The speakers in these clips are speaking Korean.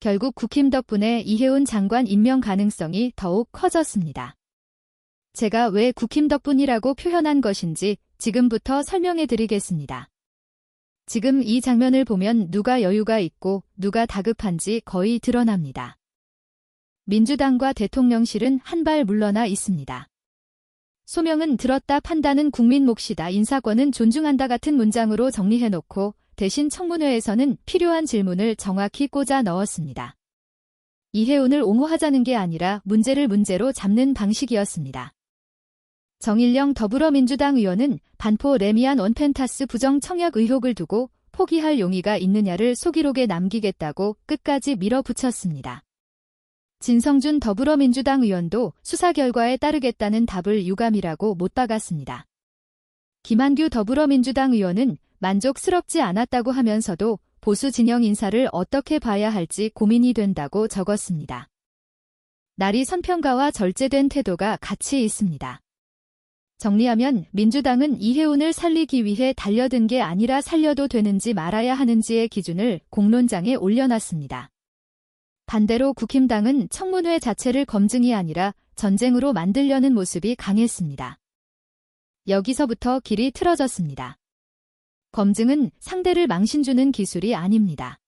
결국 국힘 덕분에 이해운 장관 임명 가능성이 더욱 커졌습니다. 제가 왜 국힘 덕분이라고 표현한 것인지 지금부터 설명해 드리겠습니다. 지금 이 장면을 보면 누가 여유가 있고 누가 다급한지 거의 드러납니다. 민주당과 대통령실은 한 발 물러나 있습니다. 소명은 들었다 판단은 국민 몫이다 인사권은 존중한다 같은 문장으로 정리해놓고 대신 청문회에서는 필요한 질문을 정확히 꽂아 넣었습니다. 이해운을 옹호하자는 게 아니라 문제를 문제로 잡는 방식이었습니다. 정일영 더불어민주당 의원은 반포 레미안 원펜타스 부정 청약 의혹을 두고 포기할 용의가 있느냐를 소기록에 남기겠다고 끝까지 밀어붙였습니다. 진성준 더불어민주당 의원도 수사 결과에 따르겠다는 답을 유감이라고 못 박았습니다. 김한규 더불어민주당 의원은 만족스럽지 않았다고 하면서도 보수 진영 인사를 어떻게 봐야 할지 고민이 된다고 적었습니다. 날이 선평가와 절제된 태도가 같이 있습니다. 정리하면 민주당은 이해운을 살리기 위해 달려든 게 아니라 살려도 되는지 말아야 하는지의 기준을 공론장에 올려놨습니다. 반대로 국힘당은 청문회 자체를 검증이 아니라 전쟁으로 만들려는 모습이 강했습니다. 여기서부터 길이 틀어졌습니다. 검증은 상대를 망신주는 기술이 아닙니다.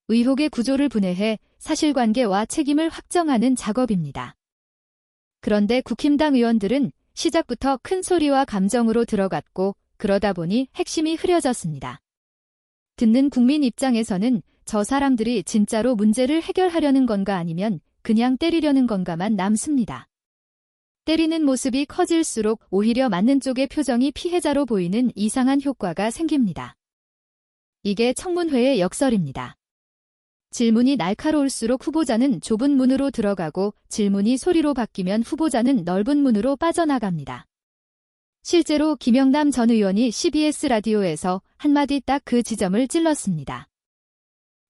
의혹의 구조를 분해해 사실관계와 책임을 확정하는 작업입니다. 그런데 국힘당 의원들은 시작부터 큰 소리와 감정으로 들어갔고 그러다 보니 핵심이 흐려졌습니다. 듣는 국민 입장에서는 저 사람들이 진짜로 문제를 해결하려는 건가 아니면 그냥 때리려는 건가만 남습니다. 때리는 모습이 커질수록 오히려 맞는 쪽의 표정이 피해자로 보이는 이상한 효과가 생깁니다. 이게 청문회의 역설입니다. 질문이 날카로울수록 후보자는 좁은 문으로 들어가고 질문이 소리로 바뀌면 후보자는 넓은 문으로 빠져나갑니다. 실제로 김영남 전 의원이 CBS 라디오에서 한마디 딱 그 지점을 찔렀습니다.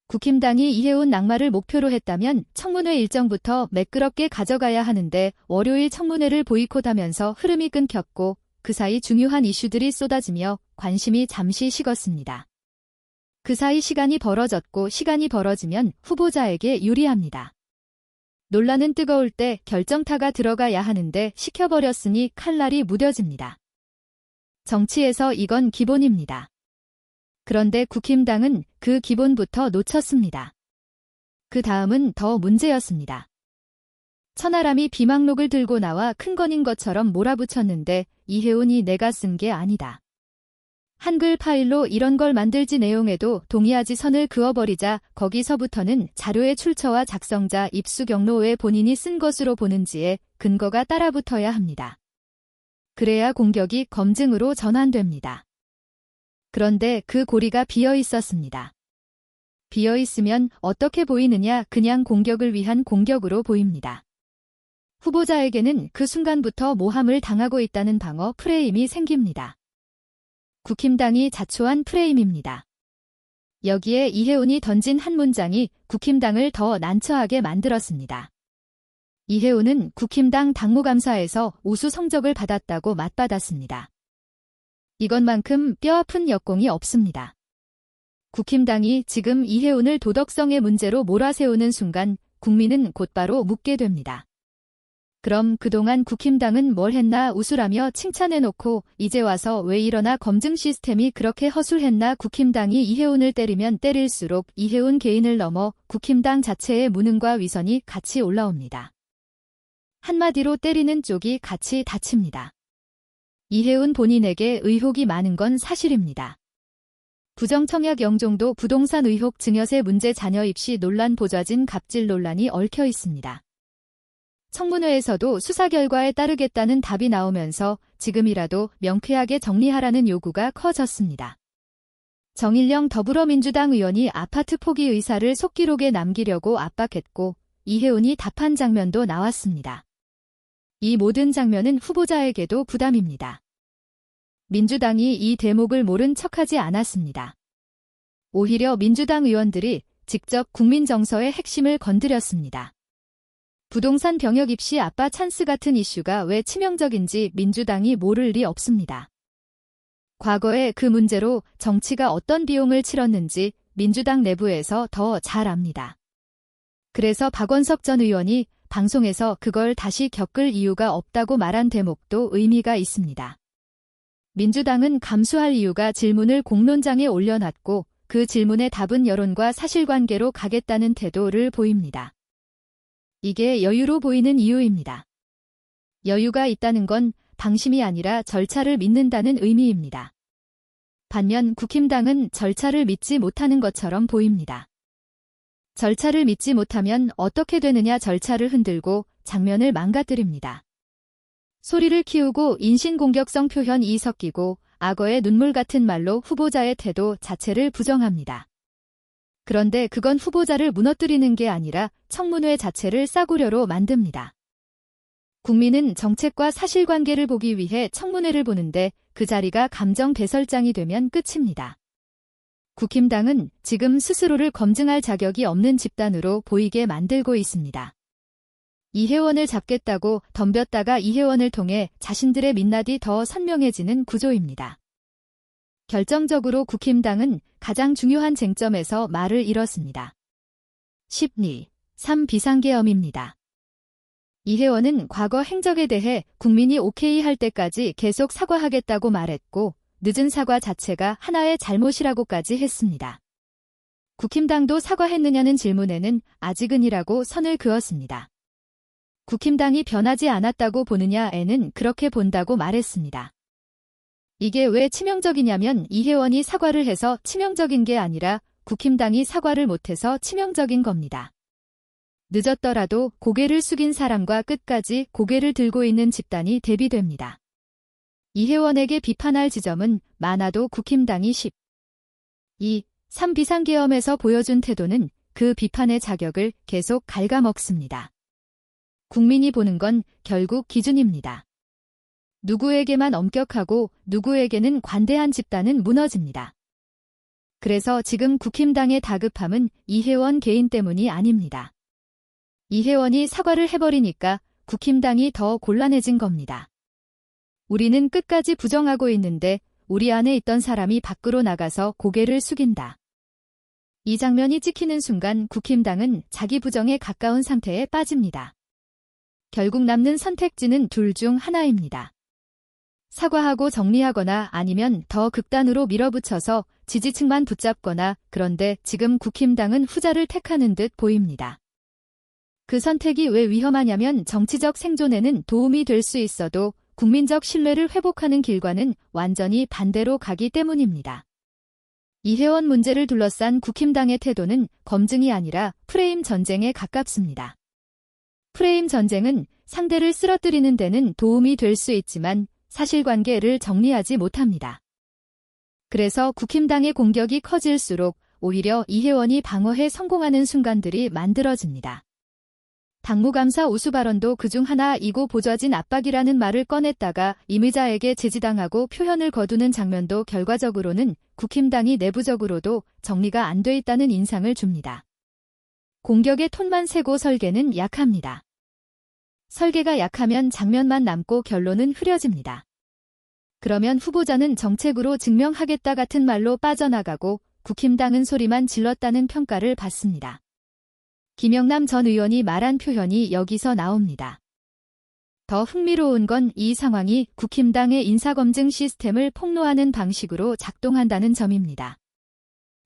국힘당이 이해운 낙마를 목표로 했다면 청문회 일정부터 매끄럽게 가져가야 하는데 월요일 청문회를 보이콧하면서 흐름이 끊겼고 그 사이 중요한 이슈들이 쏟아지며 관심이 잠시 식었습니다. 그 사이 시간이 벌어졌고 시간이 벌어지면 후보자에게 유리합니다. 논란은 뜨거울 때 결정타가 들어가야 하는데 식혀버렸으니 칼날이 무뎌집니다. 정치에서 이건 기본입니다. 그런데 국힘당은 그 기본부터 놓쳤습니다. 그 다음은 더 문제였습니다. 천하람이 비망록을 들고 나와 큰 건인 것처럼 몰아붙였는데 이해운이 내가 쓴 게 아니다. 한글 파일로 이런 걸 만들지 내용에도 동의하지 선을 그어버리자 거기서부터는 자료의 출처와 작성자 입수 경로에 본인이 쓴 것으로 보는지에 근거가 따라붙어야 합니다. 그래야 공격이 검증으로 전환됩니다. 그런데 그 고리가 비어 있었습니다. 비어 있으면 어떻게 보이느냐 그냥 공격을 위한 공격으로 보입니다. 후보자에게는 그 순간부터 모함을 당하고 있다는 방어 프레임이 생깁니다. 국힘당이 자초한 프레임입니다. 여기에 이해운이 던진 한 문장이 국힘당을 더 난처하게 만들었습니다. 이해운은 국힘당 당무감사에서 우수 성적을 받았다고 맞받았습니다. 이것만큼 뼈아픈 역공이 없습니다. 국힘당이 지금 이해운을 도덕성의 문제로 몰아세우는 순간 국민은 곧바로 묻게 됩니다. 그럼 그동안 국힘당은 뭘 했나 웃으라며 칭찬해놓고 이제 와서 왜 이러나 검증 시스템이 그렇게 허술했나 국힘당이 이해운을 때리면 때릴수록 이해운 개인을 넘어 국힘당 자체의 무능과 위선이 같이 올라옵니다. 한마디로 때리는 쪽이 같이 다칩니다. 이해운 본인에게 의혹이 많은 건 사실입니다. 부정청약 영종도 부동산 의혹 증여세 문제 자녀 입시 논란 보좌진 갑질 논란이 얽혀 있습니다. 청문회에서도 수사 결과에 따르겠다는 답이 나오면서 지금이라도 명쾌하게 정리하라는 요구가 커졌습니다. 정일영 더불어민주당 의원이 아파트 포기 의사를 속기록에 남기려고 압박했고 이해운이 답한 장면도 나왔습니다. 이 모든 장면은 후보자에게도 부담입니다. 민주당이 이 대목을 모른 척하지 않았습니다. 오히려 민주당 의원들이 직접 국민 정서의 핵심을 건드렸습니다. 부동산 병역 입시 아빠 찬스 같은 이슈가 왜 치명적인지 민주당이 모를 리 없습니다. 과거에 그 문제로 정치가 어떤 비용을 치렀는지 민주당 내부에서 더 잘 압니다. 그래서 박원석 전 의원이 방송에서 그걸 다시 겪을 이유가 없다고 말한 대목도 의미가 있습니다. 민주당은 감수할 이유가 질문을 공론장에 올려놨고 그 질문의 답은 여론과 사실관계로 가겠다는 태도를 보입니다. 이게 여유로 보이는 이유입니다. 여유가 있다는 건 방심이 아니라 절차를 믿는다는 의미입니다. 반면 국힘당은 절차를 믿지 못하는 것처럼 보입니다. 절차를 믿지 못하면 어떻게 되느냐 절차를 흔들고 장면을 망가뜨립니다. 소리를 키우고 인신공격성 표현이 섞이고 악어의 눈물 같은 말로 후보자의 태도 자체를 부정합니다. 그런데 그건 후보자를 무너뜨리는 게 아니라 청문회 자체를 싸구려로 만듭니다. 국민은 정책과 사실관계를 보기 위해 청문회를 보는데 그 자리가 감정 배설장이 되면 끝입니다. 국힘당은 지금 스스로를 검증할 자격이 없는 집단으로 보이게 만들고 있습니다. 이혜원을 잡겠다고 덤볐다가 이혜원을 통해 자신들의 민낯이 더 선명해지는 구조입니다. 결정적으로 국힘당은 가장 중요한 쟁점에서 말을 잃었습니다. 12. 3. 비상계엄입니다. 이혜원은 과거 행적에 대해 국민이 오케이 할 때까지 계속 사과하겠다고 말했고 늦은 사과 자체가 하나의 잘못이라고까지 했습니다. 국힘당도 사과했느냐는 질문에는 아직은이라고 선을 그었습니다. 국힘당이 변하지 않았다고 보느냐에는 그렇게 본다고 말했습니다. 이게 왜 치명적이냐면 이혜원이 사과를 해서 치명적인 게 아니라 국힘당이 사과를 못해서 치명적인 겁니다. 늦었더라도 고개를 숙인 사람과 끝까지 고개를 들고 있는 집단이 대비됩니다. 이혜원에게 비판할 지점은 많아도 국힘당이 12. 3. 비상계엄에서 보여준 태도는 그 비판의 자격을 계속 갉아먹습니다. 국민이 보는 건 결국 기준입니다. 누구에게만 엄격하고 누구에게는 관대한 집단은 무너집니다. 그래서 지금 국힘당의 다급함은 이혜원 개인 때문이 아닙니다. 이혜원이 사과를 해버리니까 국힘당이 더 곤란해진 겁니다. 우리는 끝까지 부정하고 있는데 우리 안에 있던 사람이 밖으로 나가서 고개를 숙인다. 이 장면이 찍히는 순간 국힘당은 자기 부정에 가까운 상태에 빠집니다. 결국 남는 선택지는 둘 중 하나입니다. 사과하고 정리하거나 아니면 더 극단으로 밀어붙여서 지지층만 붙잡거나 그런데 지금 국힘당은 후자를 택하는 듯 보입니다. 그 선택이 왜 위험하냐면 정치적 생존에는 도움이 될 수 있어도 국민적 신뢰를 회복하는 길과는 완전히 반대로 가기 때문입니다. 이혜원 문제를 둘러싼 국힘당의 태도는 검증이 아니라 프레임 전쟁에 가깝습니다. 프레임 전쟁은 상대를 쓰러뜨리는 데는 도움이 될 수 있지만 사실관계를 정리하지 못합니다. 그래서 국힘당의 공격이 커질수록 오히려 이혜원이 방어에 성공하는 순간들이 만들어집니다. 당무감사 오수 발언도 그중 하나이고 보좌진 압박이라는 말을 꺼냈다가 임 의자에게 제지당하고 표현을 거두는 장면도 결과적으로는 국힘당이 내부적으로도 정리가 안 돼 있다는 인상을 줍니다. 공격의 톤만 세고 설계는 약합니다. 설계가 약하면 장면만 남고 결론은 흐려집니다. 그러면 후보자는 정책으로 증명하겠다 같은 말로 빠져나가고 국힘당은 소리만 질렀다는 평가를 받습니다. 김영남 전 의원이 말한 표현이 여기서 나옵니다. 더 흥미로운 건 이 상황이 국힘당의 인사검증 시스템을 폭로하는 방식으로 작동한다는 점입니다.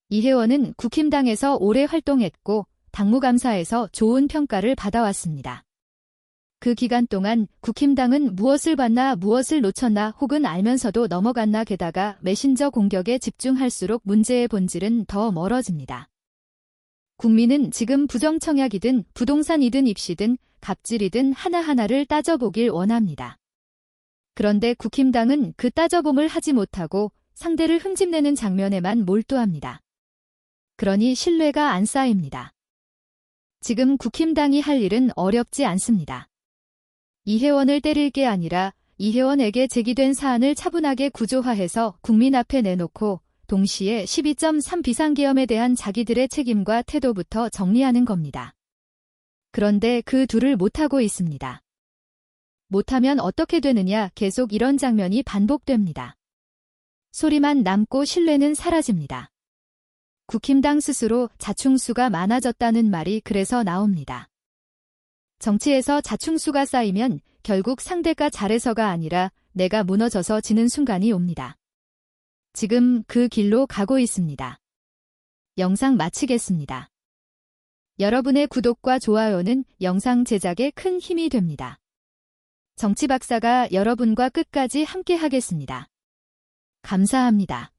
이혜원은 국힘당에서 오래 활동했고 당무감사에서 좋은 평가를 받아왔습니다. 그 기간 동안 국힘당은 무엇을 봤나 무엇을 놓쳤나 혹은 알면서도 넘어갔나 게다가 메신저 공격에 집중할수록 문제의 본질은 더 멀어집니다. 국민은 지금 부정청약이든 부동산이든 입시든 갑질이든 하나하나를 따져보길 원합니다. 그런데 국힘당은 그 따져봄을 하지 못하고 상대를 흠집내는 장면에만 몰두합니다. 그러니 신뢰가 안 쌓입니다. 지금 국힘당이 할 일은 어렵지 않습니다. 이혜원을 때릴 게 아니라 이혜원에게 제기된 사안을 차분하게 구조화해서 국민 앞에 내놓고 동시에 12.3 비상계엄에 대한 자기들의 책임과 태도부터 정리하는 겁니다. 그런데 그 둘을 못하고 있습니다. 못하면 어떻게 되느냐 계속 이런 장면이 반복됩니다. 소리만 남고 신뢰는 사라집니다. 국힘당 스스로 자충수가 많아졌다는 말이 그래서 나옵니다. 정치에서 자충수가 쌓이면 결국 상대가 잘해서가 아니라 내가 무너져서 지는 순간이 옵니다. 지금 그 길로 가고 있습니다. 영상 마치겠습니다. 여러분의 구독과 좋아요는 영상 제작에 큰 힘이 됩니다. 정치 박사가 여러분과 끝까지 함께 하겠습니다. 감사합니다.